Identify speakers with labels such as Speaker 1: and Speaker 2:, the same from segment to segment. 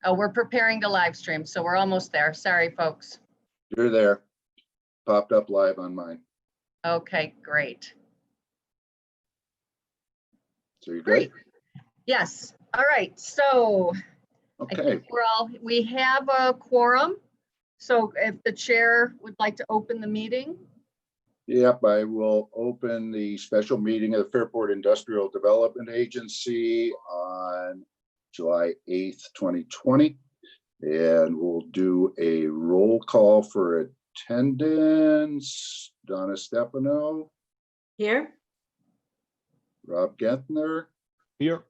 Speaker 1: Oh, we're preparing to live stream, so we're almost there. Sorry, folks.
Speaker 2: You're there. Popped up live on mine.
Speaker 1: Okay, great.
Speaker 2: So you're
Speaker 1: Great.
Speaker 2: good?
Speaker 1: Yes. All right. So I
Speaker 2: Okay.
Speaker 1: think we have a quorum. So if the chair would like to open the meeting.
Speaker 2: Yep, I will open the special meeting of the Fairport Industrial Development Agency on July 8th, 2020. And we'll do a roll call for attendance. Donna Stefano.
Speaker 3: Here.
Speaker 2: Rob Gentner.
Speaker 4: Here.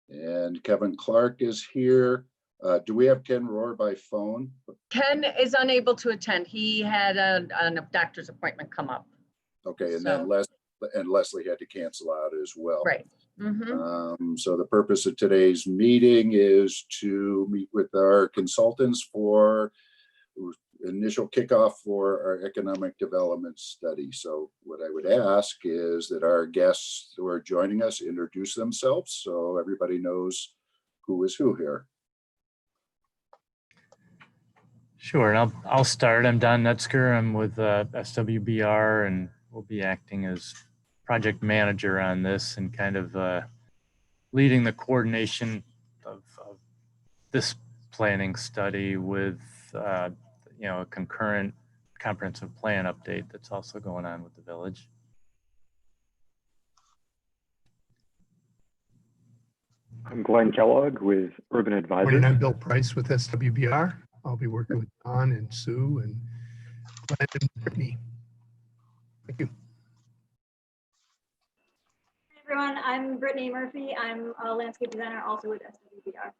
Speaker 2: And Kevin Clark is here. Do we have Ken Rohr by phone?
Speaker 1: Ken is unable to attend. He had a doctor's appointment come up.
Speaker 2: Okay, and
Speaker 1: So-
Speaker 2: then Leslie had to cancel out as well.
Speaker 1: Right. Mhm.
Speaker 2: So the purpose of today's meeting is to meet with our consultants for initial kickoff for our economic development study. So what I would ask is that our guests who are joining us introduce themselves so everybody knows who is who here.
Speaker 4: Sure, and I'll start. I'm Don Netzker. I'm with SWBR, and we'll be acting as project manager on this and kind of leading the coordination of this planning study with a concurrent comprehensive plan update that's also going on with the village.
Speaker 5: I'm Glenn Kellogg with Urban Advisors.
Speaker 6: Morning, I'm Bill Price with SWBR. I'll be working with Don and Sue and Glenn and Brittany. Thank you.
Speaker 7: Hey everyone, I'm Brittany Murphy. I'm a landscape designer also with SWBR.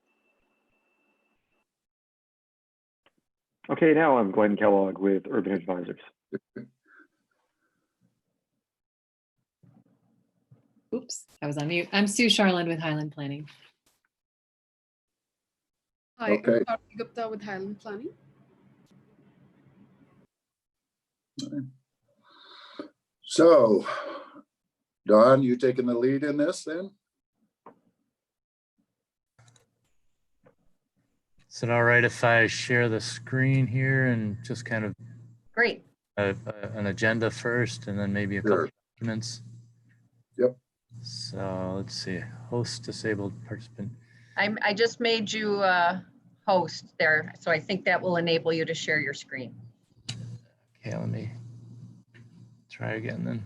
Speaker 5: Okay, now I'm Glenn Kellogg with Urban Advisors.
Speaker 3: Oops, I was on mute. I'm Sue Charland with Highland Planning.
Speaker 8: Hi,
Speaker 2: Okay.
Speaker 8: I'm Bharti Gupta with Highland Planning.
Speaker 2: So, Don, you taking the lead in this then?
Speaker 4: Is it all right if I share the screen here and just kind of
Speaker 1: Great.
Speaker 4: an agenda first and then maybe a couple
Speaker 2: Sure.
Speaker 4: of documents?
Speaker 2: Yep.
Speaker 4: So let's see, host disabled participant.
Speaker 1: I just made you host there, so I think that will enable you to share your screen.
Speaker 4: Okay, let me try again then.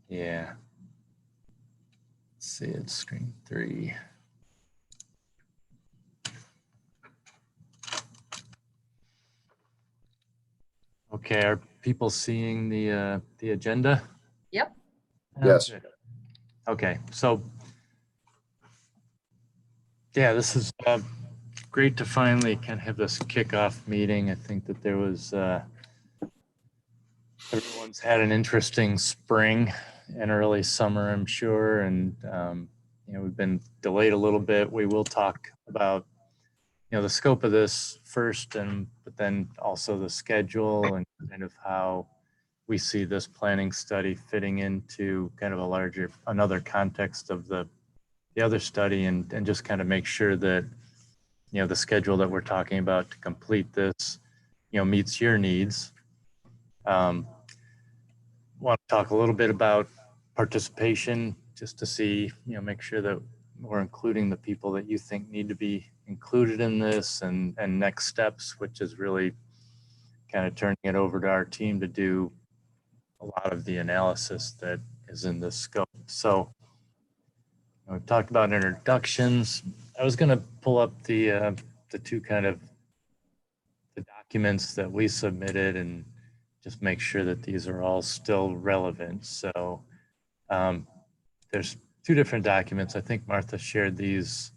Speaker 4: Yeah. Let's see, it's screen 3. Okay, are people seeing the agenda?
Speaker 1: Yep.
Speaker 2: Yes.
Speaker 4: Good. Okay, so yeah, this is great to finally kind of have this kickoff meeting. I think that there was everyone's had an interesting spring and early summer, I'm sure, and we've been delayed a little bit. We will talk about the scope of this first, but then also the schedule and kind of how we see this planning study fitting into kind of another context of the other study, and just kind of make sure that the schedule that we're talking about to complete this meets your needs. Want to talk a little bit about participation, just to see make sure that we're including the people that you think need to be included in this, and next steps, which is really kind of turning it over to our team to do a lot of the analysis that is in this scope. So we've talked about introductions. I was going to pull up the two kind of the documents that we submitted and just make sure that these are all still relevant. So there's 2 different documents. I think Martha shared these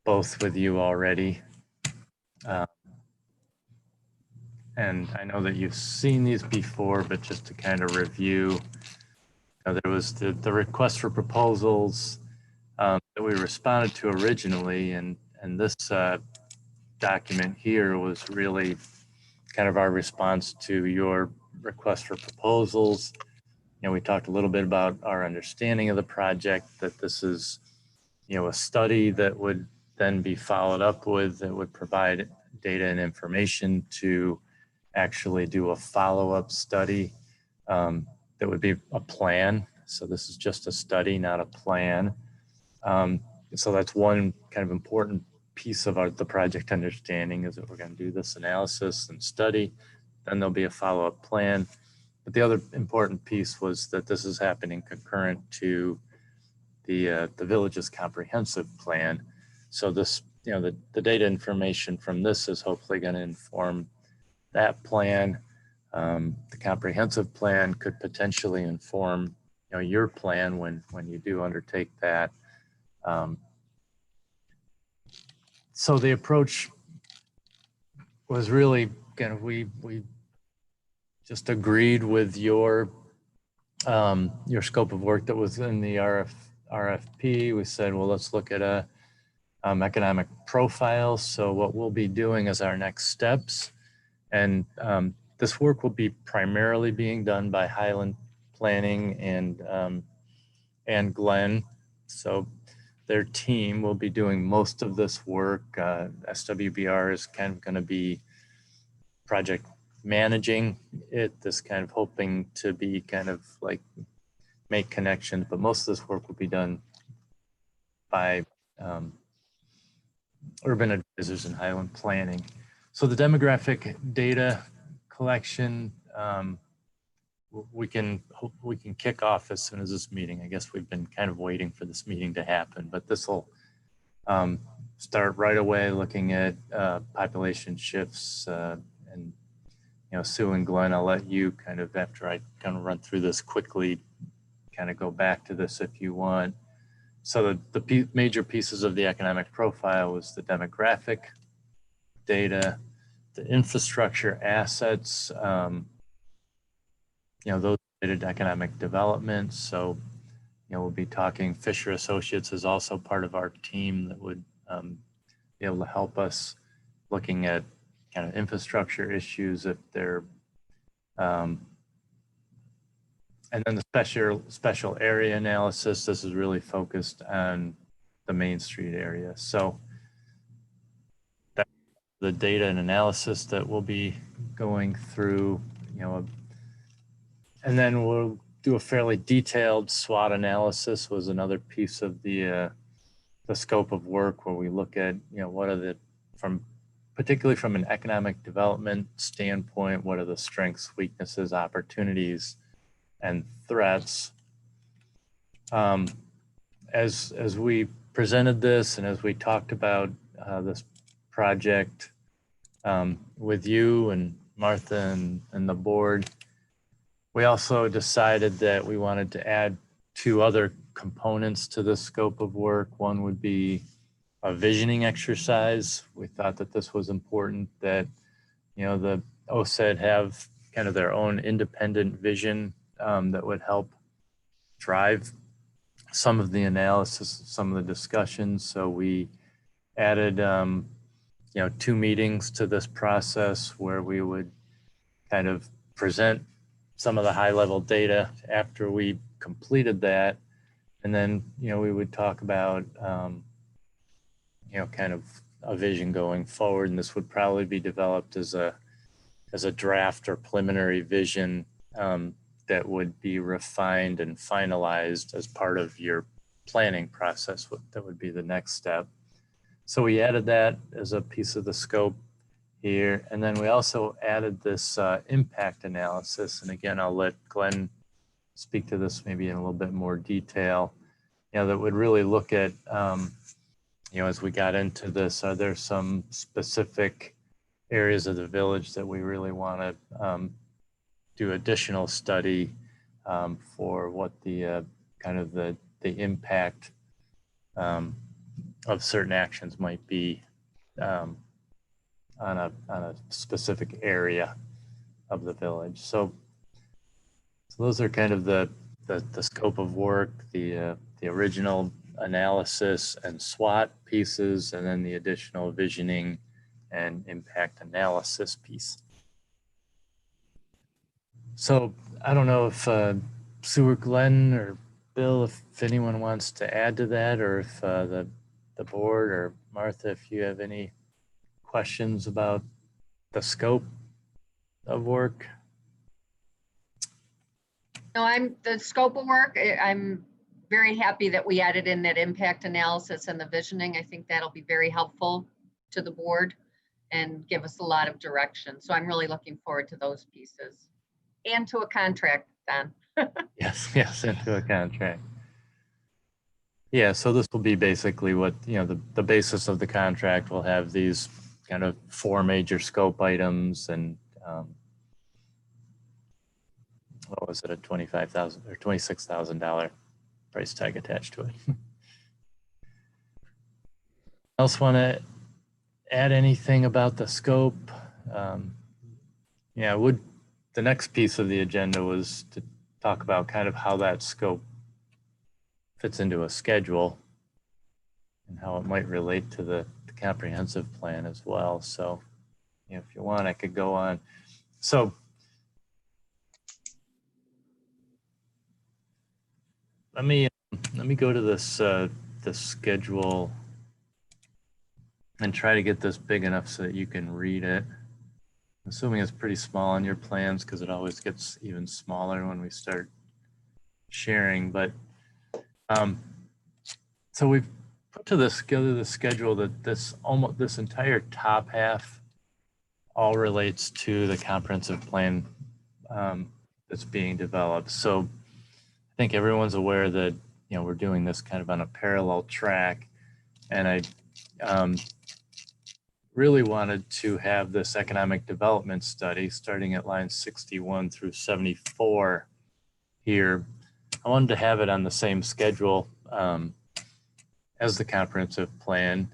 Speaker 4: both with you already. And I know that you've seen these before, but just to kind of review, there was the request for proposals that we responded to originally, and this document here was really kind of our response to your request for proposals. We talked a little bit about our understanding of the project, that this is a study that would then be followed up with that would provide data and information to actually do a follow-up study that would be a plan. So this is just a study, not a plan. So that's one kind of important piece of the project understanding, is that we're going to do this analysis and study. Then there'll be a follow-up plan. But the other important piece was that this is happening concurrent to the village's comprehensive plan. So this, the data information from this is hopefully going to inform that plan. The comprehensive plan could potentially inform, your plan when you do undertake that. So the approach was really kind of, we just agreed with your scope of work that was in the RFP. We said, well, let's look at a economic profile. So what we'll be doing is our next steps. And this work will be primarily being done by Highland Planning and Glenn. So their team will be doing most of this work. SWBR is kind of going to be project managing it, this kind of hoping to be kind of like make connections, but most of this work will be done by urban advisors and Highland Planning. So the demographic data collection, we can kick off as soon as this meeting. I guess we've been kind of waiting for this meeting to happen, but this will start right away looking at population shifts and Sue and Glenn, I'll let you kind of, after I kind of run through this quickly, kind of go back to this if you want. So the major pieces of the economic profile was the demographic data, the infrastructure assets, those related to economic development. So, we'll be talking, Fisher Associates is also part of our team that would be able to help us looking at kind of infrastructure issues if they're, and then the special area analysis. This is really focused on the Main Street area. So that's the data and analysis that we'll be going through, and then we'll do a fairly detailed SWOT analysis was another piece of the scope of work, where we look at, what are particularly from an economic development standpoint, what are the strengths, weaknesses, opportunities, and threats. As we presented this and as we talked about this project with you and Martha and the board, we also decided that we wanted to add 2 other components to the scope of work. One would be a visioning exercise. We thought that this was important, that, the OSED have kind of their own independent vision that would help drive some of the analysis, some of the discussions. So we added, 2 meetings to this process where we would kind of present some of the high level data after we completed that. And then, we would talk about, kind of a vision going forward. And this would probably be developed as a draft or preliminary vision that would be refined and finalized as part of your planning process. That would be the next step. So we added that as a piece of the scope here. And then we also added this impact analysis. And again, I'll let Glenn speak to this maybe in a little bit more detail, that would really look at, as we got into this, are there some specific areas of the village that we really want to do additional study for what the kind of the impact of certain actions might be on a specific area of the village. So those are kind of the scope of work, the original analysis and SWOT pieces, and then the additional visioning and impact analysis piece. So I don't know if Sue or Glenn or Bill, if anyone wants to add to that, or if the board or Martha, if you have any questions about the scope of work.
Speaker 1: No, the scope of work, I'm very happy that we added in that impact analysis and the visioning. I think that'll be very helpful to the board and give us a lot of direction. So I'm really looking forward to those pieces and to a contract, Don.
Speaker 4: Yes, into a contract. Yeah, so this will be basically what, the basis of the contract will have these kind of 4 major scope items and what was it, a $25,000 or $26,000 price tag attached to it. Else want to add anything about the scope? The next piece of the agenda was to talk about kind of how that scope fits into a schedule and how it might relate to the comprehensive plan as well. So, if you want, I could go on. So, let me go to this schedule and try to get this big enough so that you can read it. Assuming it's pretty small on your plans, because it always gets even smaller when we start sharing. But so we've put together the schedule that this entire top half all relates to the comprehensive plan that's being developed. So I think everyone's aware that we're doing this kind of on a parallel track, and I really wanted to have this economic development study starting at lines 61 through 74 here. I wanted to have it on the same schedule as the comprehensive plan,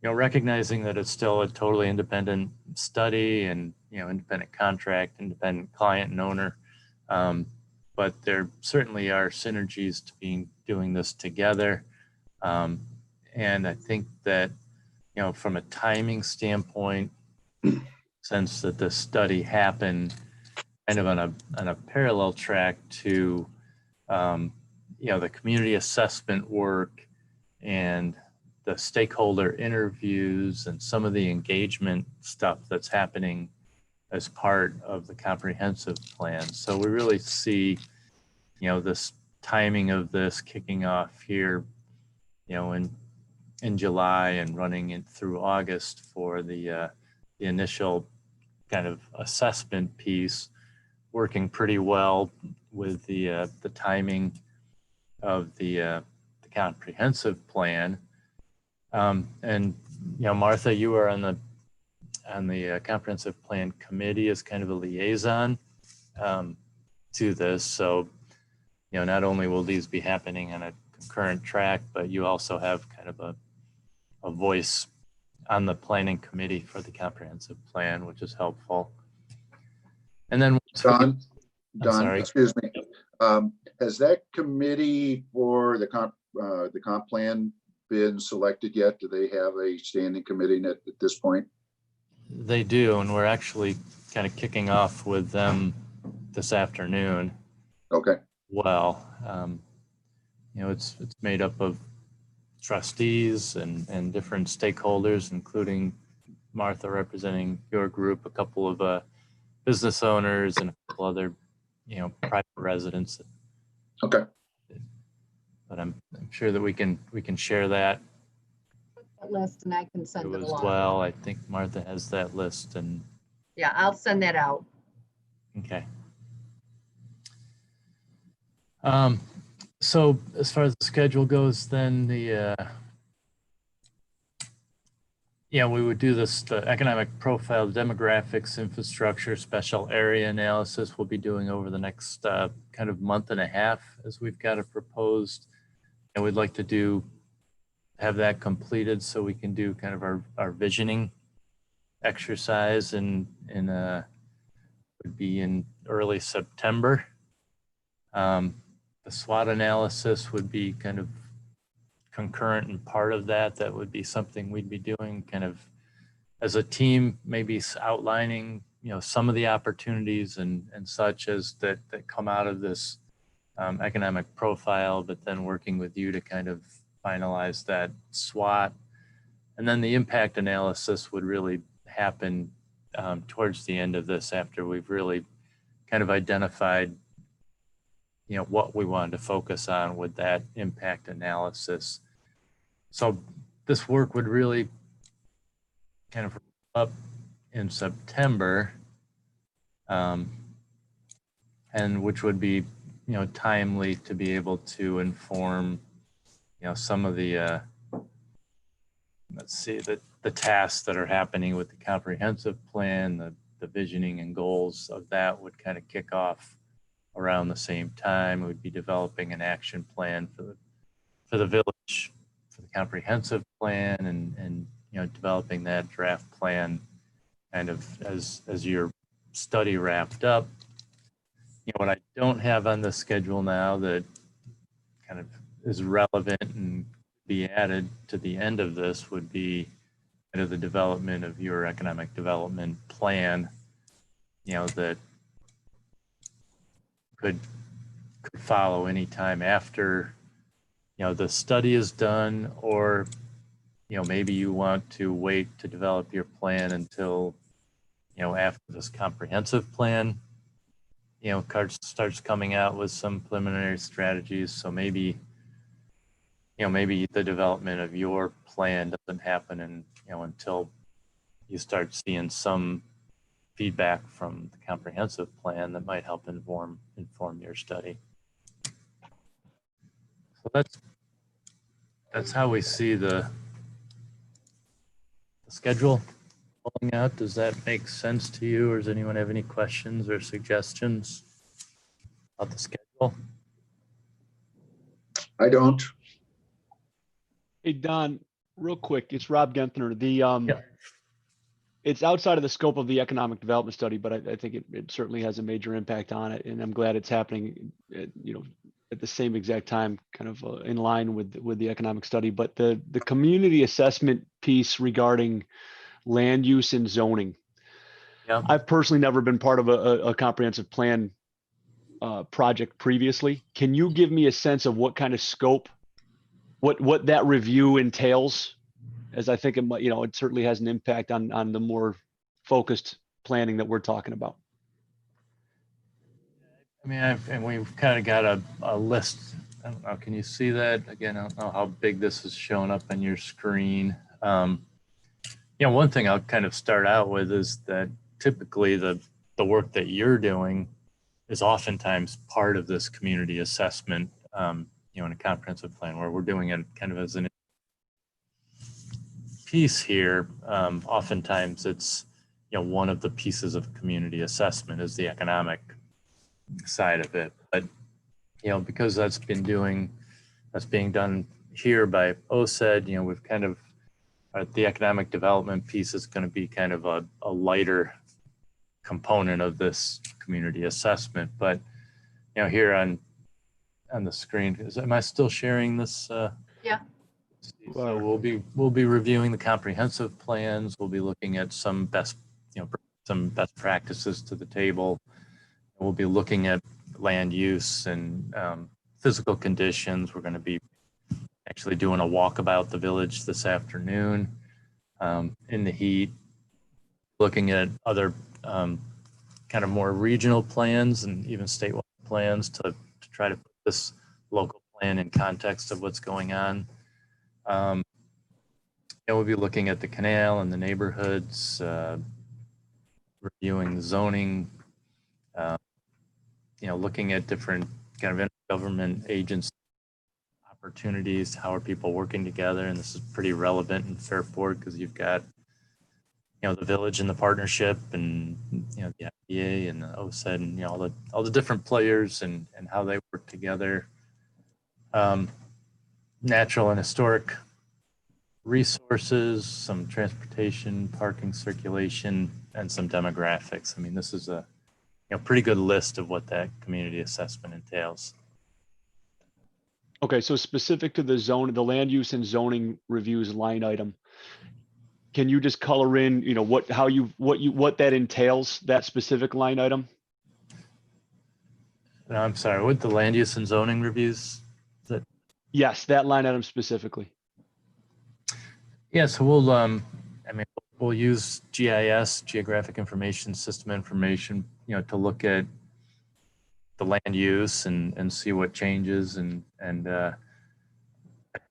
Speaker 4: recognizing that it's still a totally independent study and, independent contract, independent client and owner. But there certainly are synergies to doing this together. And I think that, from a timing standpoint, since that this study happened kind of on a parallel track to, the community assessment work and the stakeholder interviews and some of the engagement stuff that's happening as part of the comprehensive plan. So we really see, this timing of this kicking off here, in July and running in through August for the initial kind of assessment piece, working pretty well with the timing of the comprehensive plan. And Martha, you are on the comprehensive plan committee as kind of a liaison to this. So not only will these be happening on a concurrent track, but you also have kind of a voice on the planning committee for the comprehensive plan, which is helpful. And then
Speaker 2: Don,
Speaker 4: sorry.
Speaker 2: excuse me. Has that committee for the comp plan been selected yet? Do they have a standing committee at this point?
Speaker 4: They do, and we're actually kind of kicking off with them this afternoon.
Speaker 2: Okay.
Speaker 4: Well, it's made up of trustees and different stakeholders, including Martha representing your group, a couple of business owners, and a couple other, private residents.
Speaker 2: Okay.
Speaker 4: But I'm sure that we can share that
Speaker 1: List and I can send it
Speaker 4: as
Speaker 1: along.
Speaker 4: well. I think Martha has that list, and
Speaker 1: Yeah, I'll send that out.
Speaker 4: okay. So as far as the schedule goes, then we would do the economic profile, demographics, infrastructure, special area analysis we'll be doing over the next kind of month and a half as we've got it proposed. And we'd like to have that completed so we can do kind of our visioning exercise would be in early September. The SWOT analysis would be kind of concurrent and part of that. That would be something we'd be doing kind of as a team, maybe outlining, some of the opportunities and such as that come out of this economic profile, but then working with you to kind of finalize that SWOT And then the impact analysis would really happen towards the end of this, after we've really kind of identified, you know, what we wanted to focus on with that impact analysis. So this work would really kind of up in September, and which would be, you know, timely to be able to inform, you know, some of the let's see, the tasks that are happening with the comprehensive plan, the visioning and goals of that would kind of kick off around the same time. We'd be developing an action plan for the village, for the comprehensive plan, and you know, developing that draft plan kind of as your study wrapped up. You know, what I don't have on the schedule now that kind of is relevant and be added to the end of this would be kind of the development of your economic development plan, you know, that could follow anytime after, you know, the study is done, or, you know, maybe you want to wait to develop your plan until, you know, after this comprehensive plan, you know, starts coming out with some preliminary strategies. So maybe, you know, maybe the development of your plan doesn't happen until you start seeing some feedback from the comprehensive plan that might help inform your study. So that's how we see the schedule rolling out. Does that make sense to you, or does anyone have any questions or suggestions about the schedule?
Speaker 2: I don't.
Speaker 9: Hey, Don, real quick, it's Rob Genthner.
Speaker 4: Yeah.
Speaker 9: It's outside of the scope of the economic development study, but I think it certainly has a major impact on it, and I'm glad it's happening, you know, at the same exact time, kind of in line with the economic study. But the community assessment piece regarding land use and zoning,
Speaker 4: Yeah.
Speaker 9: I've personally never been part of a comprehensive plan project previously. Can you give me a sense of what kind of scope, what that review entails? As I think it might, you know, it certainly has an impact on the more focused planning that we're talking about.
Speaker 4: I mean, and we've kind of got a list. I don't know, can you see that? Again, I don't know how big this is showing up on your screen. You know, one thing I'll kind of start out with is that typically the work that you're doing is oftentimes part of this community assessment, you know, in a comprehensive plan, where we're doing it kind of as an piece here. Oftentimes it's, you know, one of the pieces of community assessment is the economic side of it. But, you know, because that's being done here by OSED, you know, we've kind of, the economic development piece is going to be kind of a lighter component of this community assessment. But, you know, here on the screen, am I still sharing this?
Speaker 1: Yeah.
Speaker 4: So we'll be reviewing the comprehensive plans. We'll be looking at some best practices to the table. We'll be looking at land use and physical conditions. We're going to be actually doing a walkabout the village this afternoon in the heat, looking at other kind of more regional plans and even statewide plans to try to put this local plan in context of what's going on. And we'll be looking at the canal and the neighborhoods, reviewing the zoning, you know, looking at different kind of intergovernment agency opportunities. How are people working together? And this is pretty relevant in Fairport because you've got, you know, the village and the partnership, and, you know, the IDA and the OSED, and, you know, all the different players and how they work together. Natural and historic resources, some transportation, parking, circulation, and some demographics. I mean, this is a, you know, pretty good list of what that community assessment entails.
Speaker 9: Okay, so specific to the land use and zoning reviews line item, can you just color in, you know, what that entails, that specific line item?
Speaker 4: No, I'm sorry, what the land use and zoning reviews?
Speaker 9: Yes, that line item specifically.
Speaker 4: Yeah, so we'll, I mean, we'll use GIS, Geographic Information System information, to look at the land use and see what changes and have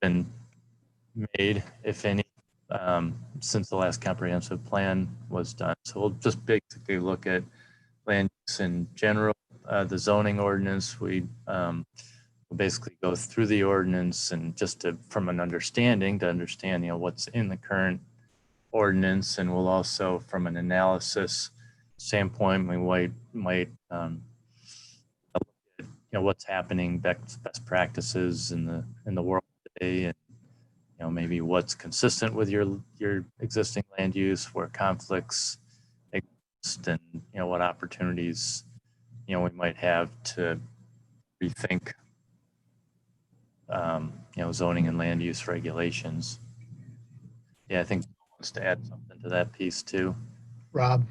Speaker 4: been made, if any, since the last comprehensive plan was done. So we'll just basically look at land use in general, the zoning ordinance. We'll basically go through the ordinance and just from an understanding to understand, what's in the current ordinance. And we'll also, from an analysis standpoint, we might look at, what's happening, best practices in the world today, and maybe what's consistent with your existing land use, where conflicts exist, and what opportunities we might have to rethink zoning and land use regulations. Yeah, I think Bill wants to add something to that piece too.
Speaker 6: Rob,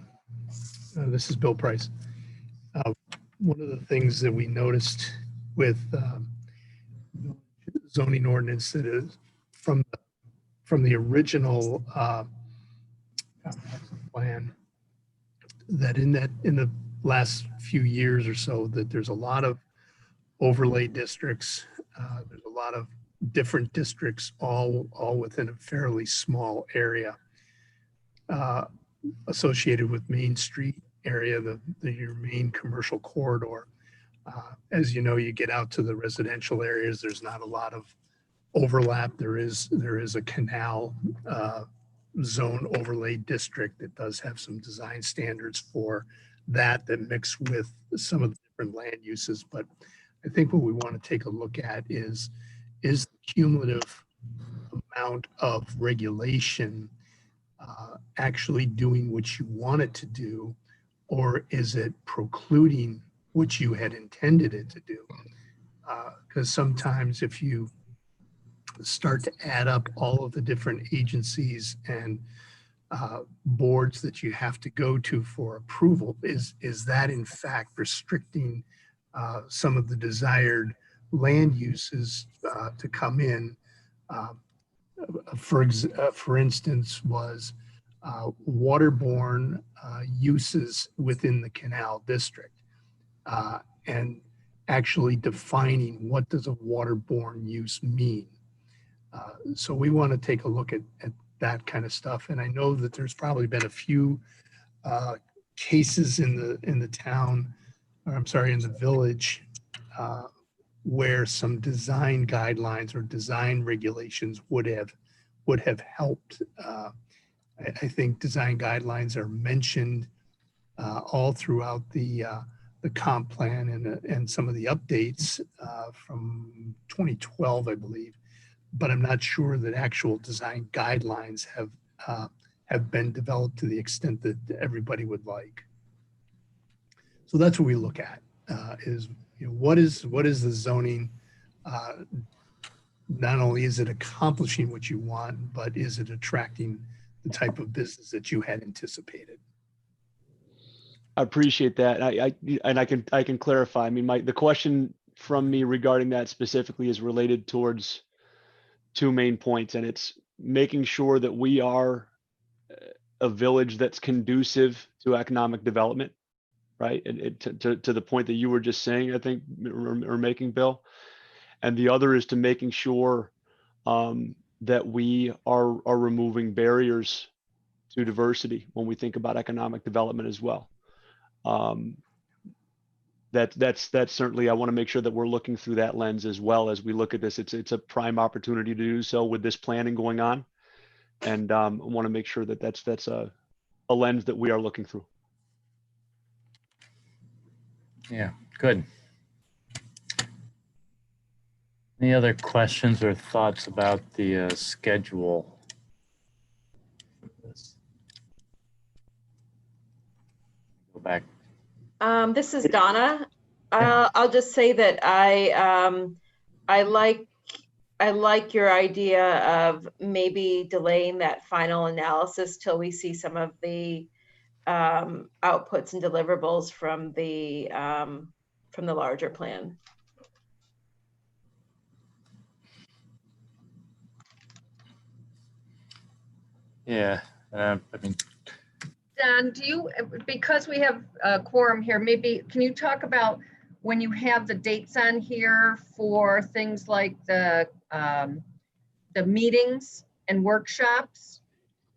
Speaker 6: this is Bill Price. One of the things that we noticed with zoning ordinance that is from the original plan, that in the last few years or so, that there's a lot of overlay districts. There's a lot of different districts, all within a fairly small area, associated with Main Street area, your main commercial corridor. As you know, you get out to the residential areas, there's not a lot of overlap. There is a canal zone overlay district that does have some design standards for that mix with some of the different land uses. But I think what we want to take a look at is the cumulative amount of regulation actually doing what you want it to do, or is it precluding what you had intended it to do? Because sometimes if you start to add up all of the different agencies and boards that you have to go to for approval, is that in fact restricting some of the desired land uses to come in? For instance, was waterborne uses within the canal district, and actually defining what does a waterborne use mean. So we want to take a look at that kind of stuff. And I know that there's probably been a few cases in the town, or I'm sorry, in the village, where some design guidelines or design regulations would have helped. I think design guidelines are mentioned all throughout the comp plan and some of the updates from 2012, I believe. But I'm not sure that actual design guidelines have been developed to the extent that everybody would like. So that's what we look at, is what is the zoning? Not only is it accomplishing what you want, but is it attracting the type of business that you had anticipated?
Speaker 9: I appreciate that. I can clarify. I mean, the question from me regarding that specifically is related towards two main points, and it's making sure that we are a village that's conducive to economic development, right? And to the point that you were just saying, I think, or making, Bill. And the other is to making sure that we are removing barriers to diversity when we think about economic development as well. That's certainly, I want to make sure that we're looking through that lens as well as we look at this. It's a prime opportunity to do so with this planning going on, and I want to make sure that that's a lens that we are looking through.
Speaker 4: Yeah, good. Any other questions or thoughts about the schedule? Go back.
Speaker 10: This is Donna. I'll just say that I like your idea of maybe delaying that final analysis till we see some of the outputs and deliverables from the larger plan.
Speaker 4: Yeah, I mean,
Speaker 1: Don, do you, because we have a quorum here, maybe, can you talk about when you have the dates on here for things like the meetings and workshops?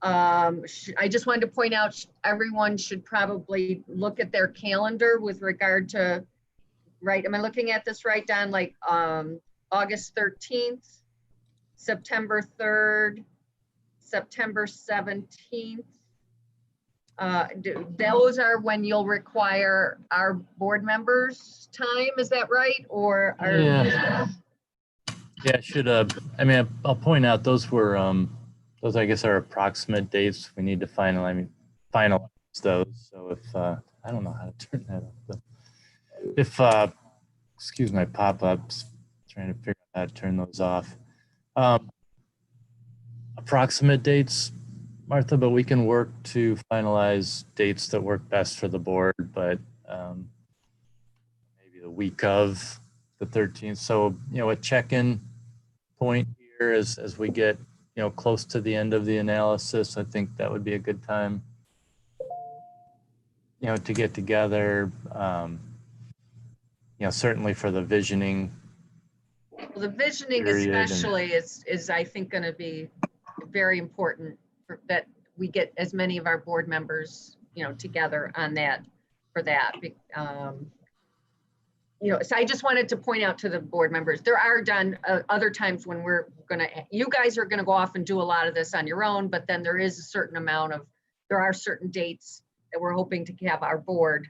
Speaker 1: I just wanted to point out, everyone should probably look at their calendar with regard to, right, am I looking at this right, Don? Like August 13th, September 3rd, September 17th. Those are when you'll require our board members' time, is that right? Or are
Speaker 4: yeah, I should, I mean, I'll point out those were, those I guess are approximate dates. We need to finalize those. So if, I don't know how to turn that off, but if, excuse my pop-ups, trying to figure out how to turn those off. Approximate dates, Martha, but we can work to finalize dates that work best for the board, but maybe the week of the 13th. So, you know, a check-in point here as we get, you know, close to the end of the analysis, I think that would be a good time, you know, to get together, you know, certainly for the visioning.
Speaker 1: Well, the visioning
Speaker 4: Period, and-
Speaker 1: especially is I think going to be very important that we get as many of our board members, you know, together on that for that. You know, so I just wanted to point out to the board members, there are other times when you guys are gonna go off and do a lot of this on your own, but then there is a certain amount of, there are certain dates that we're hoping to have our board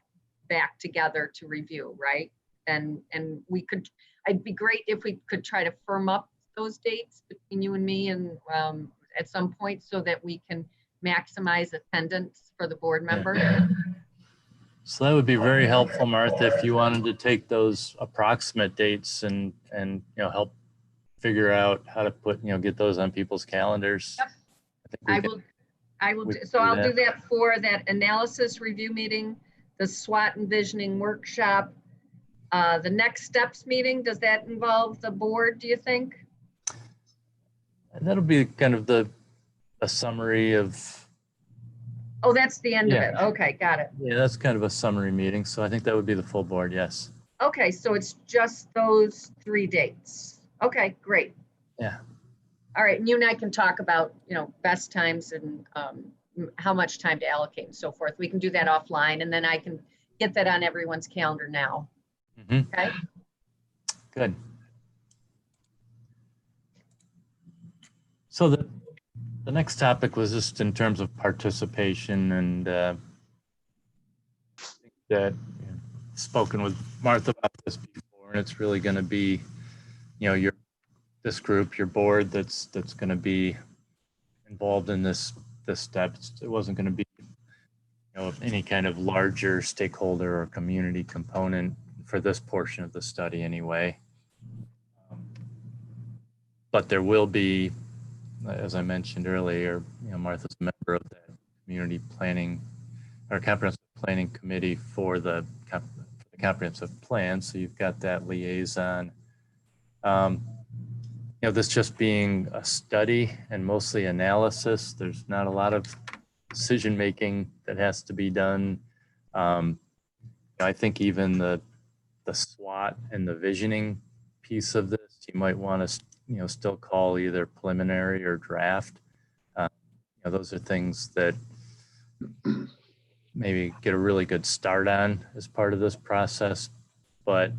Speaker 1: back together to review, right? And we could, it'd be great if we could try to firm up those dates between you and me and at some point so that we can maximize attendance for the board member.
Speaker 4: So that would be very helpful, Martha, if you wanted to take those approximate dates and you know, help figure out how to put, you know, get those on people's calendars.
Speaker 1: Yep. I will,
Speaker 4: we
Speaker 1: do-
Speaker 4: can
Speaker 1: so
Speaker 4: do
Speaker 1: I'll
Speaker 4: that.
Speaker 1: do that for that analysis review meeting, the SWOT and visioning workshop. The next steps meeting, does that involve the board, do you think?
Speaker 4: And that'll be kind of a summary of,
Speaker 1: Oh, that's the end of
Speaker 4: Yeah.
Speaker 1: it. Okay, got it.
Speaker 4: yeah, that's kind of a summary meeting. So I think that would be the full board, yes.
Speaker 1: Okay, so it's just those 3 dates. Okay, great.
Speaker 4: Yeah.
Speaker 1: All right, and you and I can talk about, you know, best times and how much time to allocate and so forth. We can do that offline, and then I can get that on everyone's calendar now.
Speaker 4: Mhm.
Speaker 1: Okay.
Speaker 4: Good. So the next topic was just in terms of participation, and I think that, you know, spoken with Martha about this before, and it's really going to be, you know, this group, your board, that's going to be involved in this step. It wasn't going to be, you know, any kind of larger stakeholder or community component for this portion of the study anyway. But there will be, as I mentioned earlier, you know, Martha's a member of that community planning or comprehensive planning committee for the comprehensive plan. So you've got that liaison. You know, this just being a study and mostly analysis, there's not a lot of decision making that has to be done. I think even the SWOT and the visioning piece of this, you might want to, you know, still call either preliminary or draft. You know, those are things that maybe get a really good start on as part of this process. But,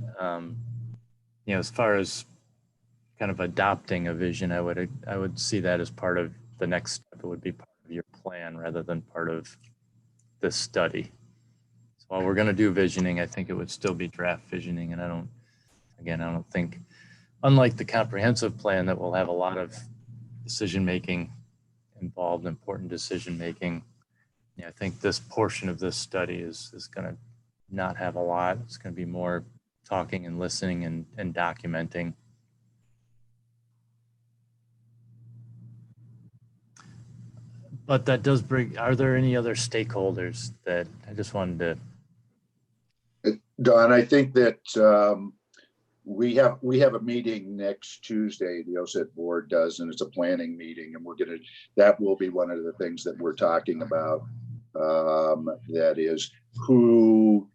Speaker 4: you know, as far as kind of adopting a vision, I would see that as part of the next step. It would be part of your plan rather than part of this study. So while we're going to do visioning, I think it would still be draft visioning. And I don't think, unlike the comprehensive plan that will have a lot of decision-making involved, important decision-making, I think this portion of this study is going to not have a lot. It's going to be more talking and listening and documenting. But that does bring, are there any other stakeholders that I just wanted to?
Speaker 2: Don, I think that we have a meeting next Tuesday, the OSET board does, and it's a planning meeting, and that will be one of the things that we're talking about. That is, who,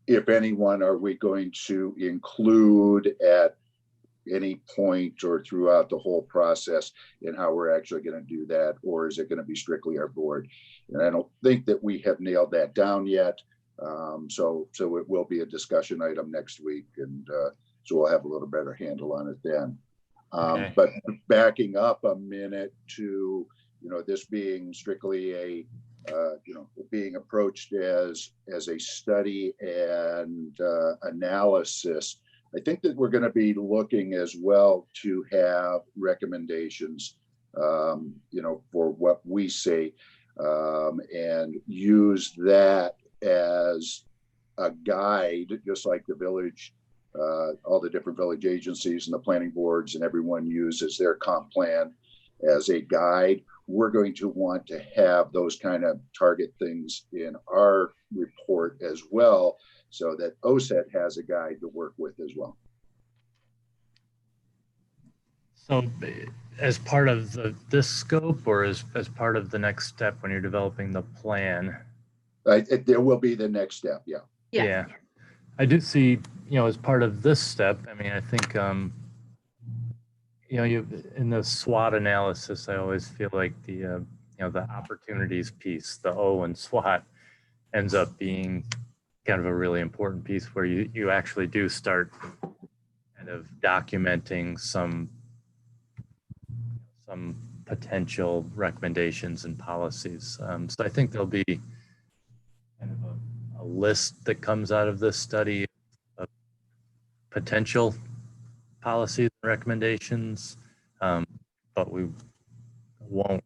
Speaker 2: if anyone, are we going to include at any point or throughout the whole process, and how we're actually going to do that, or is it going to be strictly our board? And I don't think that we have nailed that down yet. So it will be a discussion item next week, and so we'll have a little better handle on it then.
Speaker 4: Okay.
Speaker 2: But backing up a minute to, this being strictly a, being approached as a study and analysis, I think that we're going to be looking as well to have recommendations, for what we say, and use that as a guide, just like the village, all the different village agencies and the planning boards and everyone uses their comp plan as a guide. We're going to want to have those kind of target things in our report as well, so that OSET has a guide to work with as well.
Speaker 4: So as part of this scope, or as part of the next step when you're developing the plan?
Speaker 2: There will be the next step, yeah.
Speaker 4: Yeah. I do see, as part of this step, I mean, I think, you in the SWOT analysis, I always feel like the opportunities piece, the O in SWOT, ends up being kind of a really important piece where you actually do start kind of documenting some potential recommendations and policies. So I think there'll be kind of a list that comes out of this study of potential policies and recommendations, but we won't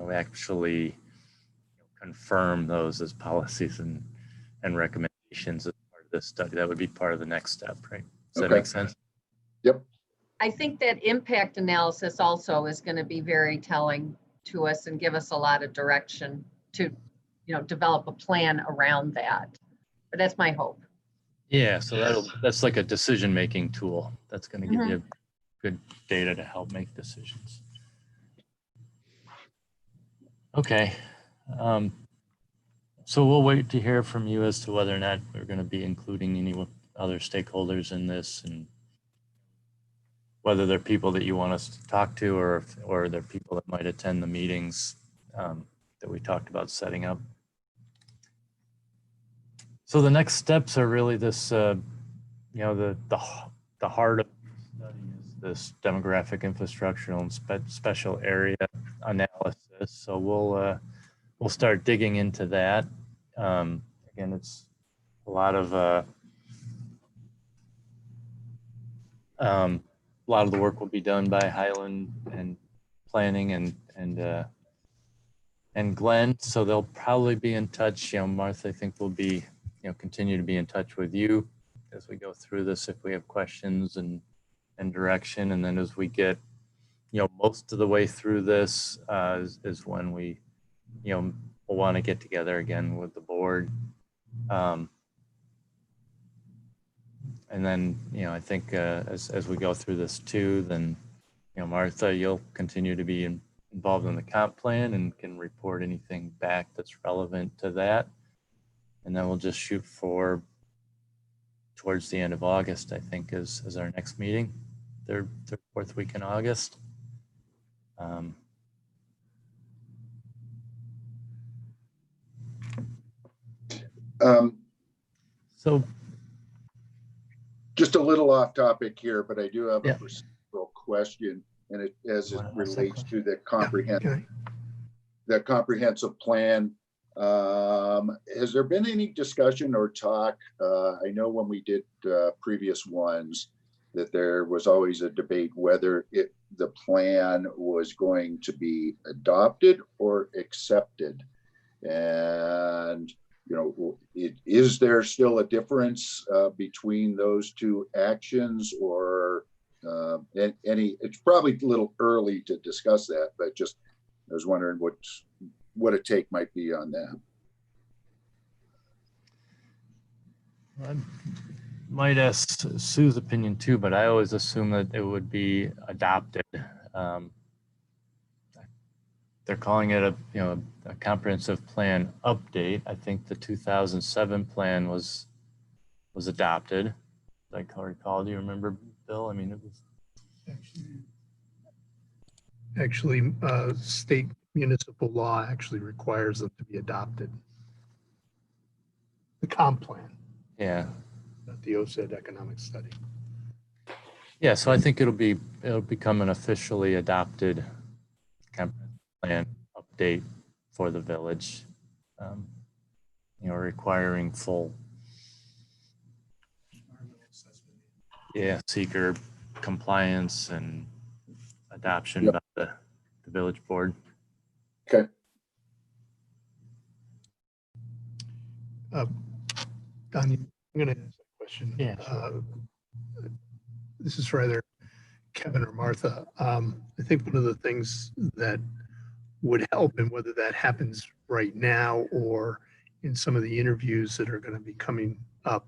Speaker 4: actually confirm those as policies and recommendations as part of this study. That would be part of the next step, right? Does that make sense?
Speaker 2: Yep.
Speaker 1: I think that impact analysis also is going to be very telling to us and give us a lot of direction to, develop a plan around that. But that's my hope.
Speaker 4: Yeah, so that's like a decision-making tool. That's going to give you good data to help make decisions. Okay. So we'll wait to hear from you as to whether or not we're going to be including any other stakeholders in this, and whether they're people that you want us to talk to, or they're people that might attend the meetings that we talked about setting up. So the next steps are really this, the heart of the study is this demographic, infrastructural, and special area analysis. So we'll start digging into that. Again, it's a lot of the work will be done by Highland and planning and Glenn. So they'll probably be in touch. Martha, I think will be, continue to be in touch with you as we go through this, if we have questions and direction. And then as we get, most of the way through this is when we, we'll want to get together again with the board. And then, I think as we go through this too, then, Martha, you'll continue to be involved in the comp plan and can report anything back that's relevant to that. And then we'll just shoot for towards the end of August, I think, is our next meeting, third, fourth week in August. So
Speaker 2: just a little off topic here, but I do have a procedural question, and it relates to the comprehensive plan. Has there been any discussion or talk? I know when we did previous ones that there was always a debate whether the plan was going to be adopted or accepted. And, is there still a difference between those two actions, or it's probably a little early to discuss that, but just I was wondering what a take might be on that.
Speaker 4: might ask Sue's opinion too, but I always assume that it would be adopted. Um, They're calling it a comprehensive plan update. I think the 2007 plan was adopted. I can recall. Do you remember, Bill? I mean, it was.
Speaker 6: Actually, state municipal law actually requires them to be adopted. The comp plan,
Speaker 4: Yeah.
Speaker 6: not the OSED economic study.
Speaker 4: Yeah. So I think it'll become an officially adopted comprehensive plan update for the village. Requiring full. Yeah, seeker compliance and adoption
Speaker 2: Yep.
Speaker 4: by the village board.
Speaker 2: Okay.
Speaker 6: Donnie, I'm going to ask a question.
Speaker 4: Yeah, sure.
Speaker 6: This is for either Kevin or Martha. I think one of the things that would help, and whether that happens right now or in some of the interviews that are going to be coming up,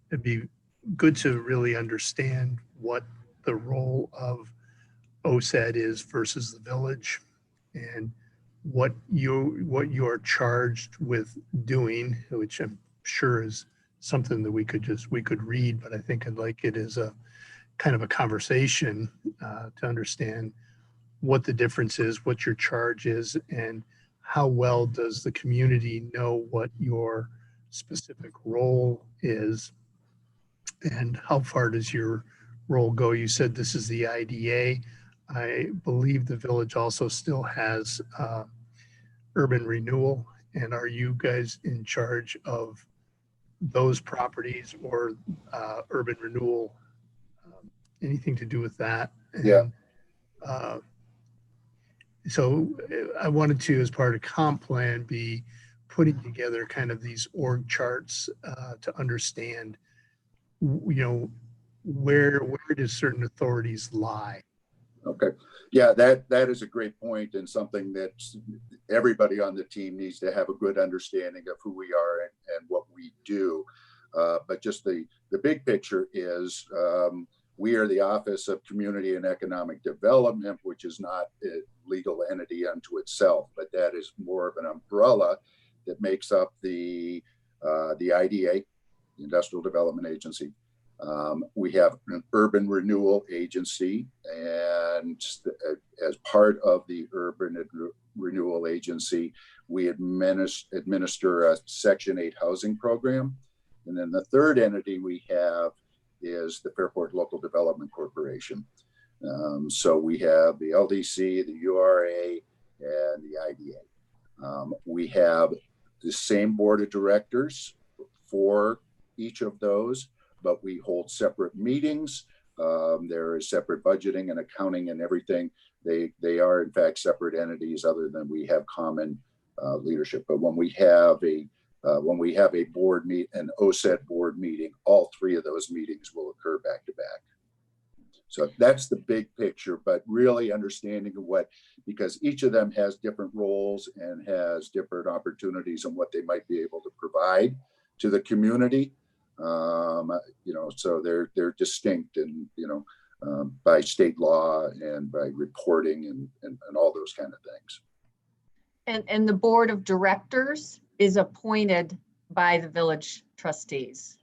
Speaker 6: it'd be good to really understand what the role of OSED is versus the village, and what you are charged with doing, which I'm sure is something that we could read, but I think I'd like it as a kind of a conversation to understand what the difference is, what your charge is, and how well does the community know what your specific role is, and how far does your role go? You said this is the IDA. I believe the village also still has urban renewal. And are you guys in charge of those properties or urban renewal? Anything to do with that?
Speaker 2: Yeah.
Speaker 6: So I wanted to, as part of comp plan, be putting together kind of these org charts to understand, where do certain authorities lie?
Speaker 2: Okay. Yeah, that is a great point, and something that everybody on the team needs to have a good understanding of who we are and what we do. But just the big picture is we are the Office of Community and Economic Development, which is not a legal entity unto itself, but that is more of an umbrella that makes up the IDA, the Industrial Development Agency. We have an urban renewal agency, and as part of the urban renewal agency, we administer a Section 8 housing program. And then the third entity we have is the Fairport Local Development Corporation. So we have the LDC, the URA, and the IDA. We have the same board of directors for each of those, but we hold separate meetings. There is separate budgeting and accounting and everything. They are in fact separate entities, other than we have common leadership. But when we have a board an OSED board meeting, all three of those meetings will occur back to back. So that's the big picture, but really understanding because each of them has different roles and has different opportunities and what they might be able to provide to the community. So they're distinct and, by state law and by reporting and all those kind of things.
Speaker 1: And the board of directors is appointed by the village trustees.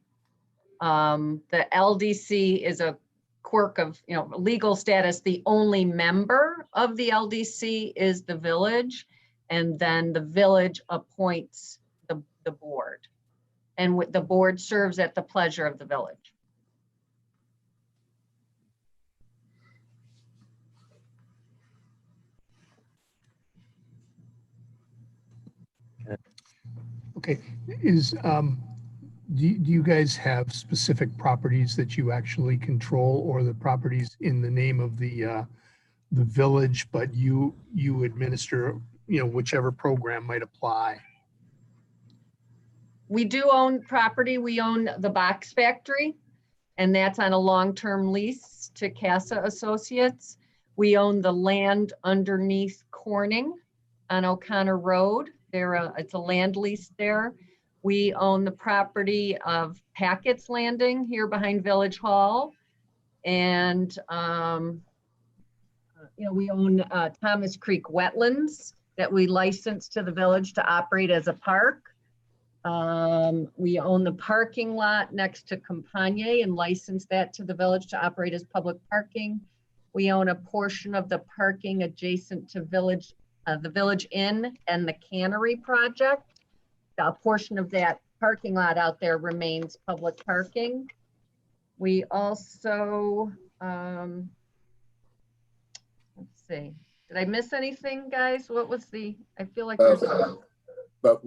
Speaker 1: The LDC is a quirk of, legal status. The only member of the LDC is the village, and then the village appoints the board. And the board serves at the pleasure of the village.
Speaker 6: Okay, do you guys have specific properties that you actually control, or the properties in the name of the village, but you administer, whichever program might apply?
Speaker 1: We do own property. We own the box factory, and that's on a long-term lease to Casa Associates. We own the land underneath Corning on O'Connor Road. It's a land lease there. We own the property of Packett's Landing here behind Village Hall. And, we own Thomas Creek Wetlands that we licensed to the village to operate as a park. We own the parking lot next to Campagne and licensed that to the village to operate as public parking. We own a portion of the parking adjacent to the Village Inn and the Cannery project. A portion of that parking lot out there remains public parking. We also, let's see, did I miss anything, guys? What was I feel like there's.
Speaker 2: But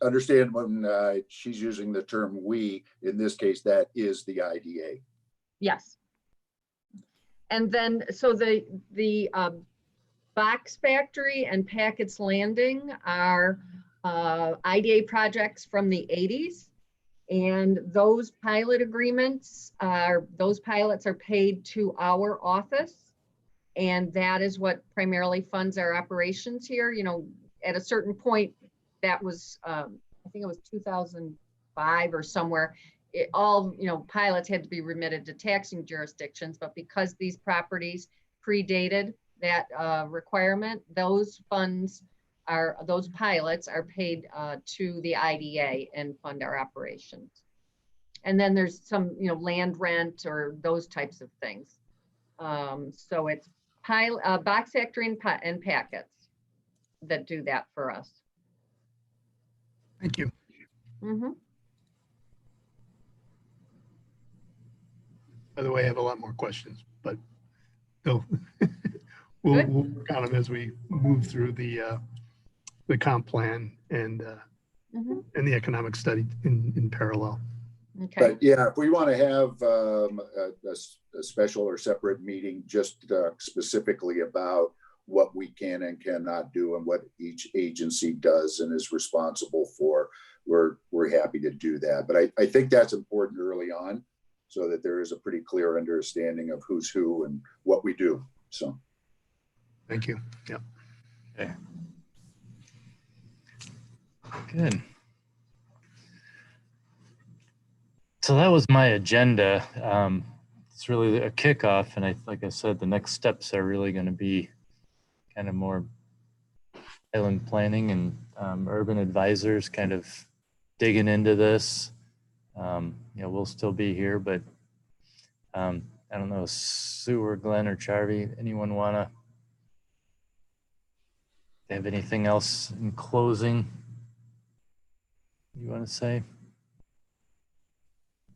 Speaker 2: understand when she's using the term we, in this case, that is the IDA.
Speaker 1: Yes. And then, so the Box Factory and Packett's Landing are IDA projects from the 80s. And those pilot agreements those pilots are paid to our office. And that is what primarily funds our operations here. At a certain point, that was, I think it was 2005 or somewhere, pilots had to be remitted to taxing jurisdictions, but because these properties predated that requirement, those pilots are paid to the IDA and fund our operations. And then there's some, land rent or those types of things. So it's Box Factory and Packets that do that for us.
Speaker 6: Thank you.
Speaker 1: Mm-hmm.
Speaker 6: By the way, I have a lot more questions, but we'll work on them as we move through the comp plan and the economic study in parallel.
Speaker 1: Okay.
Speaker 2: But yeah, if we want to have a special or separate meeting just specifically about what we can and cannot do and what each agency does and is responsible for, we're happy to do that. But I think that's important early on so that there is a pretty clear understanding of who's who and what we do. So.
Speaker 6: Thank you. Yeah.
Speaker 4: Okay. Good. So that was my agenda. It's really a kickoff, and like I said, the next steps are really going to be kind of more island planning and urban advisors kind of digging into this. We'll still be here, but I don't know, Sue or Glenn or Charvy, anyone want to have anything else in closing you want to say?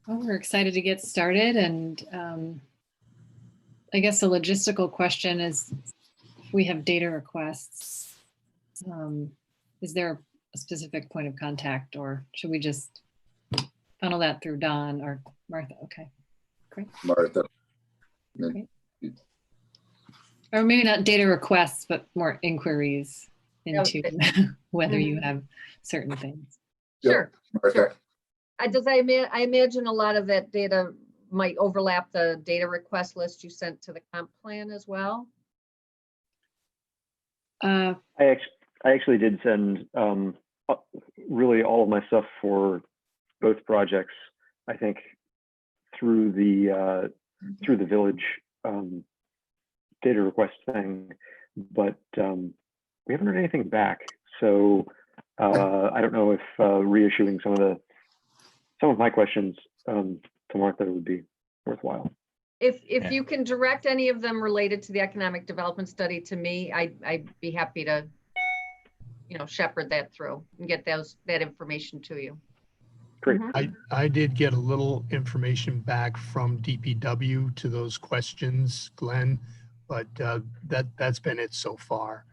Speaker 3: Well, we're excited to get started, and I guess the logistical question is, if we have data requests, is there a specific point of contact, or should we just funnel that through Dawn or Martha? Okay, great.
Speaker 2: Martha.
Speaker 3: Great. Or maybe not data requests, but more inquiries into whether you have certain things.
Speaker 1: Sure.
Speaker 2: Martha.
Speaker 1: Sure. I imagine a lot of that data might overlap the data request list you sent to the comp plan as well.
Speaker 5: I actually did send really all of my stuff for both projects, I think, through the village data request thing, but we haven't heard anything back. So I don't know if reissuing some of my questions to Martha would be worthwhile.
Speaker 1: If you can direct any of them related to the economic development study to me, I'd be happy to, shepherd that through and get that information to you.
Speaker 5: Great.
Speaker 6: I did get a little information back from DPW to those questions, Glenn, but that's been it so far.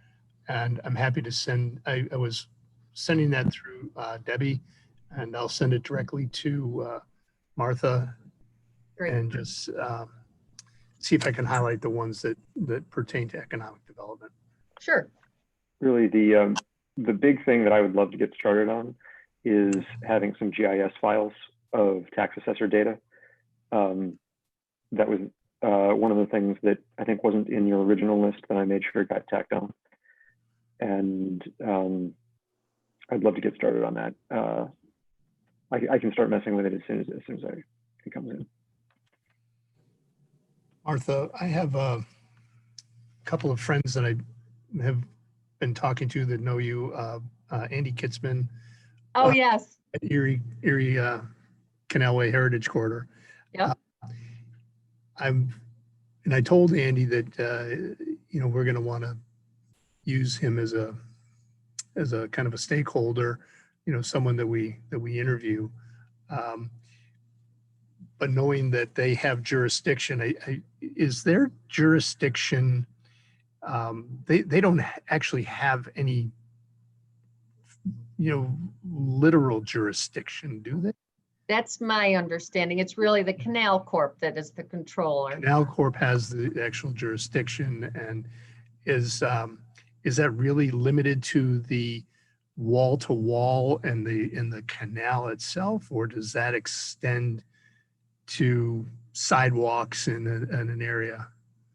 Speaker 6: And I'm happy to send, I was sending that through Debbie, and I'll send it directly to Martha. Great. And just see if I can highlight the ones that pertain to economic development.
Speaker 1: Sure.
Speaker 5: Really, the big thing that I would love to get started on is having some GIS files of tax assessor data. That was one of the things that I think wasn't in your original list, but I made sure it got tacked on. And I'd love to get started on that. I can start messing with it as soon as it comes in.
Speaker 6: Martha, I have a couple of friends that I have been talking to that know you, Andy Kitzman
Speaker 1: Oh, yes.
Speaker 6: at Erie Canalway Heritage Corridor.
Speaker 1: Yep.
Speaker 6: And I told Andy that, we're going to want to use him as a kind of a stakeholder, someone that we interview. But knowing that they have jurisdiction, is their jurisdiction, they don't actually have any, literal jurisdiction, do they?
Speaker 1: That's my understanding. It's really the Canal Corp that is the controller.
Speaker 6: Canal Corp has the actual jurisdiction, and is that really limited to the wall to wall and the canal itself, or does that extend to sidewalks in an area?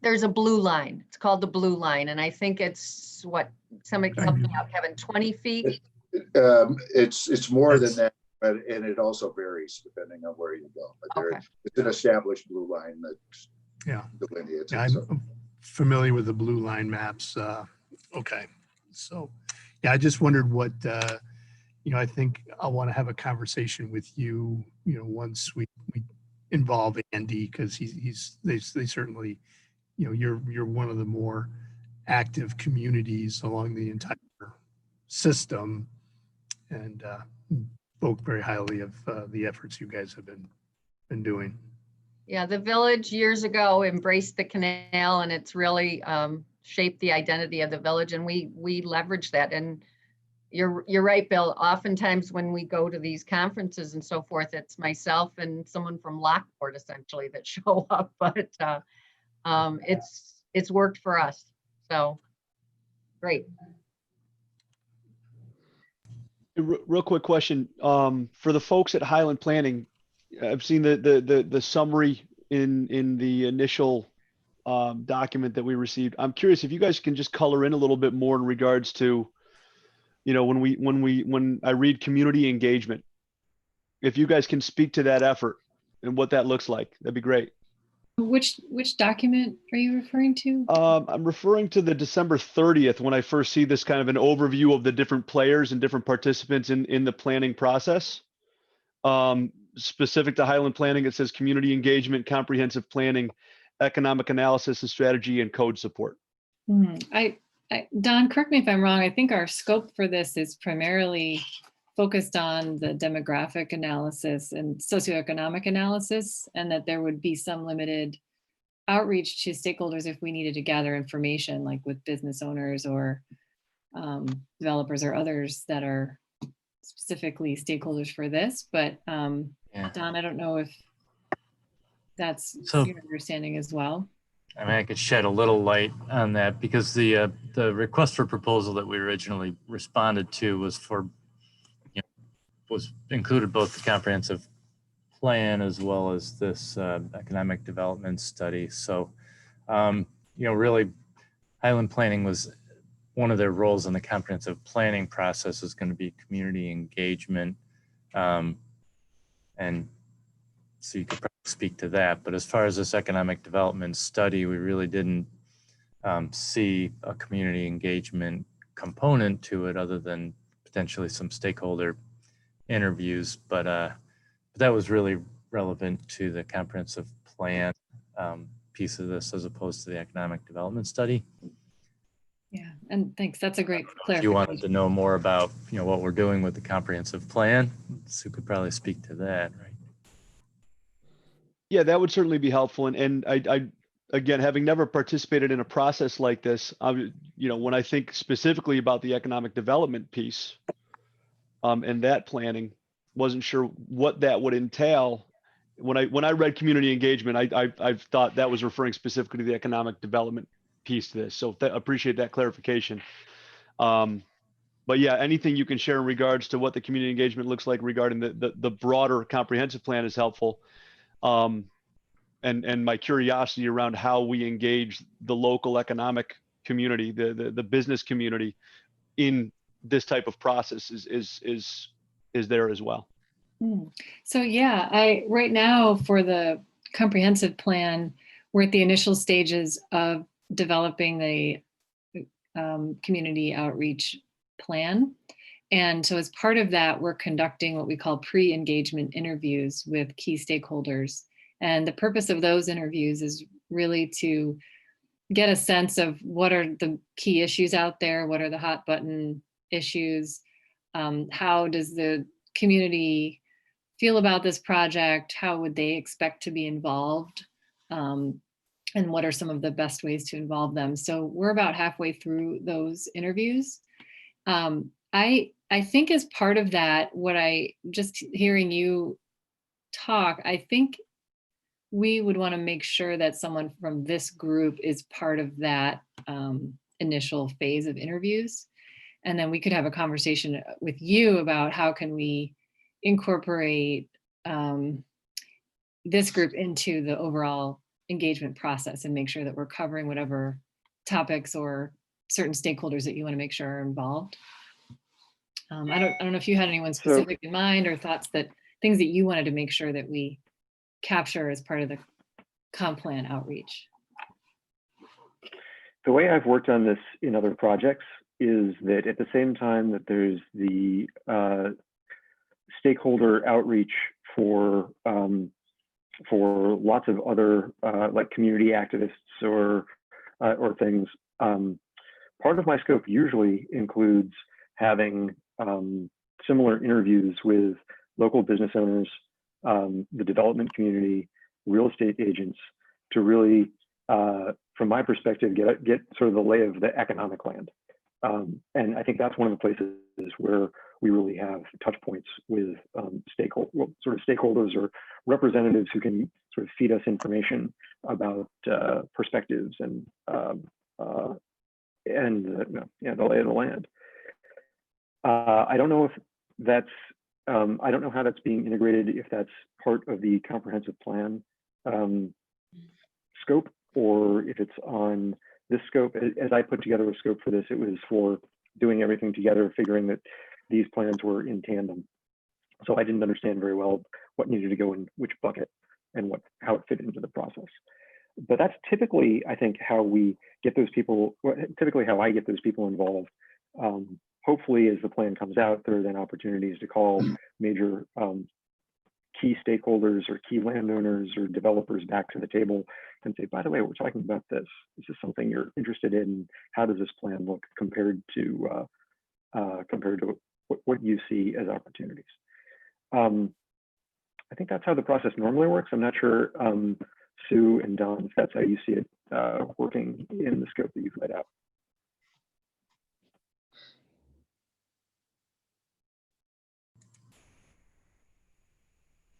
Speaker 1: There's a blue line. It's called the blue line. And I think it's what, somebody can help me out, Kevin, 20 feet?
Speaker 2: It's more than that, and it also varies depending on where you go. But
Speaker 1: Okay.
Speaker 2: it's an established blue line that
Speaker 6: Yeah.
Speaker 2: delineates
Speaker 6: Yeah,
Speaker 2: it. So.
Speaker 6: I'm familiar with the blue line maps. Okay. So, yeah, I just wondered what, I think I'll want to have a conversation with you, once we involve Andy, because they certainly, you're one of the more active communities along the entire system, and spoke very highly of the efforts you guys have been doing.
Speaker 1: Yeah, the village years ago embraced the canal, and it's really shaped the identity of the village, and we leverage that. And you're right, Bill. Oftentimes when we go to these conferences and so forth, it's myself and someone from Lockport essentially that show up. But it's worked for us. So great.
Speaker 9: Real quick question, for the folks at Highland Planning, I've seen the summary in the initial document that we received. I'm curious if you guys can just color in a little bit more in regards to, when I read community engagement, if you guys can speak to that effort and what that looks like, that'd be great.
Speaker 3: Which document are you referring to?
Speaker 9: I'm referring to the December 30th, when I first see this kind of an overview of the different players and different participants in the planning process. Specific to Highland Planning, it says community engagement, comprehensive planning, economic analysis and strategy, and code support.
Speaker 3: Don, correct me if I'm wrong. I think our scope for this is primarily focused on the demographic analysis and socioeconomic analysis, and that there would be some limited outreach to stakeholders if we needed to gather information, like with business owners or developers or others that are specifically stakeholders for this. But
Speaker 4: Yeah.
Speaker 3: Don, I don't know if that's
Speaker 4: So-
Speaker 3: your understanding as well.
Speaker 4: I mean, I could shed a little light on that, because the request for proposal that we originally responded to was was included both the comprehensive plan as well as this economic development study. So, really, Highland Planning was one of their roles in the comprehensive planning process is going to be community engagement, and so you could probably speak to that. But as far as this economic development study, we really didn't see a community engagement component to it, other than potentially some stakeholder interviews. But that was really relevant to the comprehensive plan piece of this, as opposed to the economic development study.
Speaker 3: Yeah, and thanks. That's a great
Speaker 4: If you wanted
Speaker 3: clarification.
Speaker 4: to know more about what we're doing with the comprehensive plan, Sue could probably speak to that, right?
Speaker 9: Yeah, that would certainly be helpful. And I again, having never participated in a process like this, when I think specifically about the economic development piece and that planning, wasn't sure what that would entail. When I read community engagement, I've thought that was referring specifically to the economic development piece to this. So appreciate that clarification. But yeah, anything you can share in regards to what the community engagement looks like regarding the broader comprehensive plan is helpful. And my curiosity around how we engage the local economic community, the business community in this type of process is there as well.
Speaker 3: So yeah, right now for the comprehensive plan, we're at the initial stages of developing the community outreach plan. And so as part of that, we're conducting what we call pre-engagement interviews with key stakeholders. And the purpose of those interviews is really to get a sense of what are the key issues out there, what are the hot button issues, how does the community feel about this project, how would they expect to be involved, and what are some of the best ways to involve them. So we're about halfway through those interviews. I think as part of that, just hearing you talk, I think we would want to make sure that someone from this group is part of that initial phase of interviews. And then we could have a conversation with you about how can we incorporate this group into the overall engagement process and make sure that we're covering whatever topics or certain stakeholders that you want to make sure are involved. I don't know if you had anyone specific in mind or things that you wanted to make sure that we capture as part of the comp plan outreach.
Speaker 5: The way I've worked on this in other projects is that at the same time that there's the stakeholder outreach for lots of other like community activists or things, part of my scope usually includes having similar interviews with local business owners, the development community, real estate agents, to really, from my perspective, get sort of the lay of the economic land. And I think that's one of the places where we really have touch points with stakeholders or representatives who can sort of feed us information about perspectives and the lay of the land. I don't know if that's, I don't know how that's being integrated, if that's part of the comprehensive plan scope, or if it's on this scope. As I put together a scope for this, it was for doing everything together, figuring that these plans were in tandem. So I didn't understand very well what needed to go in which bucket and how it fit into the process. But that's typically, I think, how we get those people, typically how I get those people involved. Hopefully, as the plan comes out, there are then opportunities to call major key stakeholders or key landowners or developers back to the table and say, by the way, we're talking about this. Is this something you're interested in? How does this plan look compared to what you see as opportunities? I think that's how the process normally works. I'm not sure, Sue and Don, if that's how you see it working in the scope that you've laid out.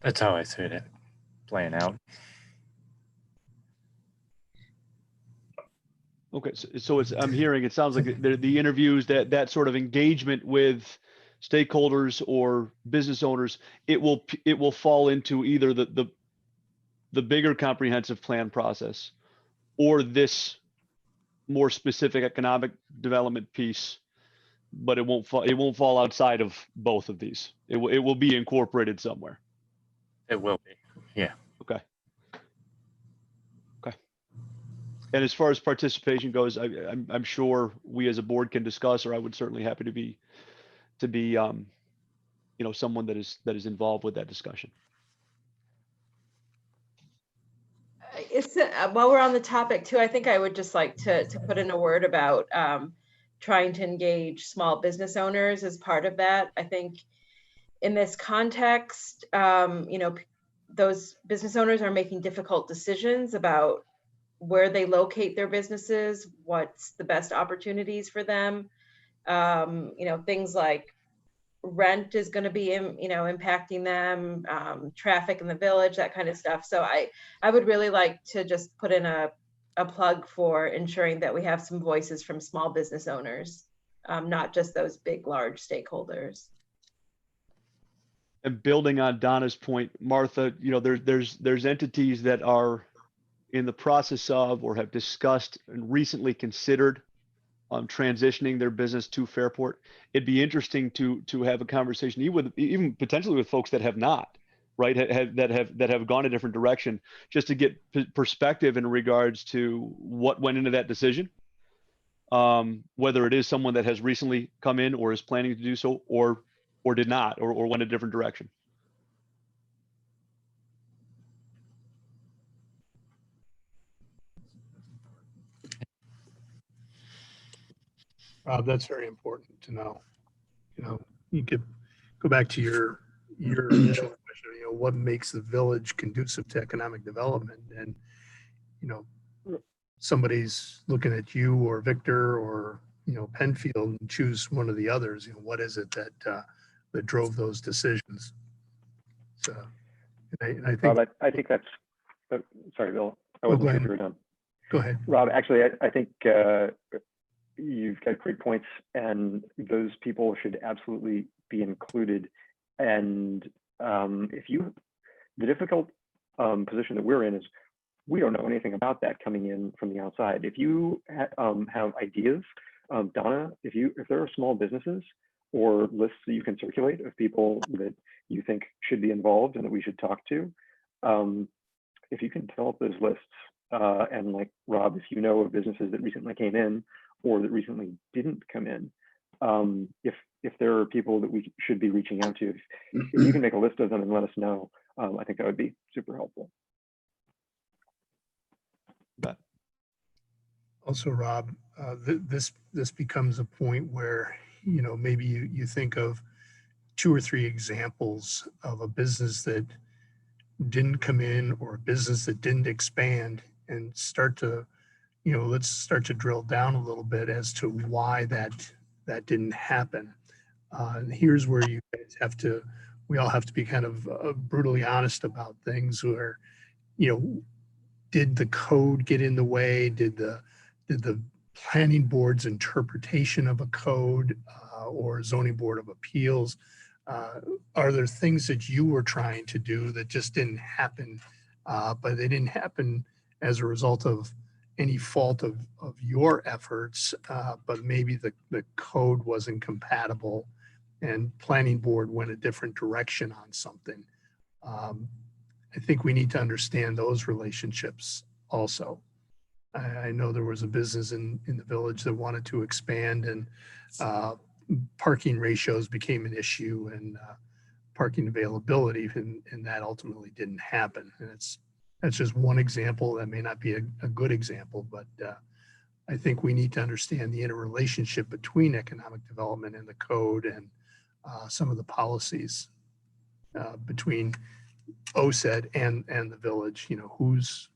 Speaker 4: That's how I see it playing out.
Speaker 9: Okay, so I'm hearing, it sounds like the interviews, that sort of engagement with stakeholders or business owners, it will fall into either the bigger comprehensive plan process or this more specific economic development piece, but it won't fall outside of both of these. It will be incorporated somewhere.
Speaker 4: It will be, yeah.
Speaker 9: Okay. And as far as participation goes, I'm sure we as a board can discuss, or I would certainly happy to be someone that is involved with that discussion.
Speaker 10: While we're on the topic too, I think I would just like to put in a word about trying to engage small business owners as part of that. I think in this context, those business owners are making difficult decisions about where they locate their businesses, what's the best opportunities for them. Things like rent is going to be, impacting them, traffic in the village, that kind of stuff. So I would really like to just put in a plug for ensuring that we have some voices from small business owners, not just those big, large stakeholders.
Speaker 9: And building on Donna's point, Martha, there's entities that are in the process of or have discussed and recently considered transitioning their business to Fairport. It'd be interesting to have a conversation even potentially with folks that have not, right, that have gone a different direction, just to get perspective in regards to what went into that decision. Whether it is someone that has recently come in or is planning to do so, or did not, or went a different direction.
Speaker 6: Rob, that's very important to know. You could go back to your initial question, what makes the village conducive to economic development? And, somebody's looking at you or Victor or, Penfield and choose one of the others. What is it that drove those decisions? So, and I think,
Speaker 5: Rob, I think that's, sorry, Bill, I wasn't
Speaker 6: go
Speaker 5: sure if
Speaker 6: ahead.
Speaker 5: you were done.
Speaker 6: Go ahead.
Speaker 5: Rob, actually, I think you've got great points, and those people should absolutely be included. And the difficult position that we're in is we don't know anything about that coming in from the outside. If you have ideas, Donna, if there are small businesses or lists that you can circulate of people that you think should be involved and that we should talk to, if you can develop those lists, and like Rob, if you know of businesses that recently came in or that recently didn't come in, if there are people that we should be reaching out to, if you can make a list of them and let us know, I think that would be super helpful.
Speaker 6: Also, Rob, this becomes a point where, maybe you think of 2 or 3 examples of a business that didn't come in or a business that didn't expand, and start to, let's start to drill down a little bit as to why that didn't happen. And here's where you guys we all have to be kind of brutally honest about things where, did the code get in the way? Did the planning board's interpretation of a code or zoning board of appeals, are there things that you were trying to do that just didn't happen, but they didn't happen as a result of any fault of your efforts, but maybe the code wasn't compatible and planning board went a different direction on something? I think we need to understand those relationships also. I know there was a business in the village that wanted to expand, and parking ratios became an issue, and parking availability, and that ultimately didn't happen. And that's just one example. That may not be a good example, but I think we need to understand the interrelationship between economic development and the code, and some of the policies between OSED and the village. Who's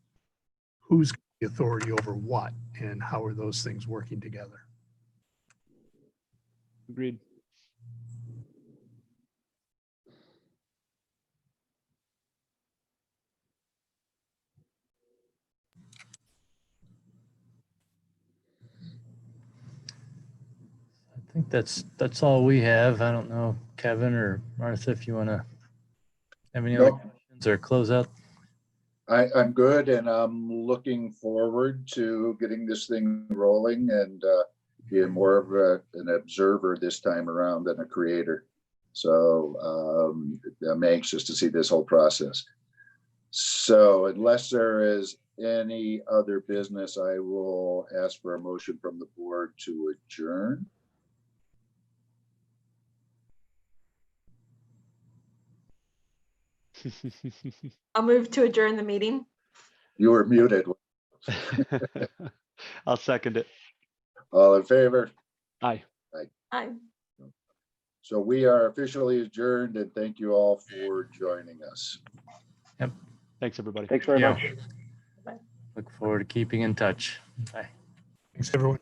Speaker 6: the authority over what, and how are those things working together?
Speaker 9: Agreed.
Speaker 4: I think that's all we have. I don't know, Kevin or Martha, if you want to have any other questions or close out.
Speaker 2: I'm good, and I'm looking forward to getting this thing rolling and being more of an observer this time around than a creator. So I'm anxious to see this whole process. So unless there is any other business, I will ask for a motion from the board to adjourn.
Speaker 10: I'll move to adjourn the meeting.
Speaker 2: You were muted.
Speaker 9: I'll second it.
Speaker 2: All in favor?
Speaker 9: Aye.
Speaker 10: Aye.
Speaker 2: So we are officially adjourned, and thank you all for joining us.
Speaker 4: Yep.
Speaker 9: Thanks, everybody.
Speaker 5: Thanks very much.
Speaker 4: Look forward to keeping in touch. Bye.
Speaker 6: Thanks, everyone.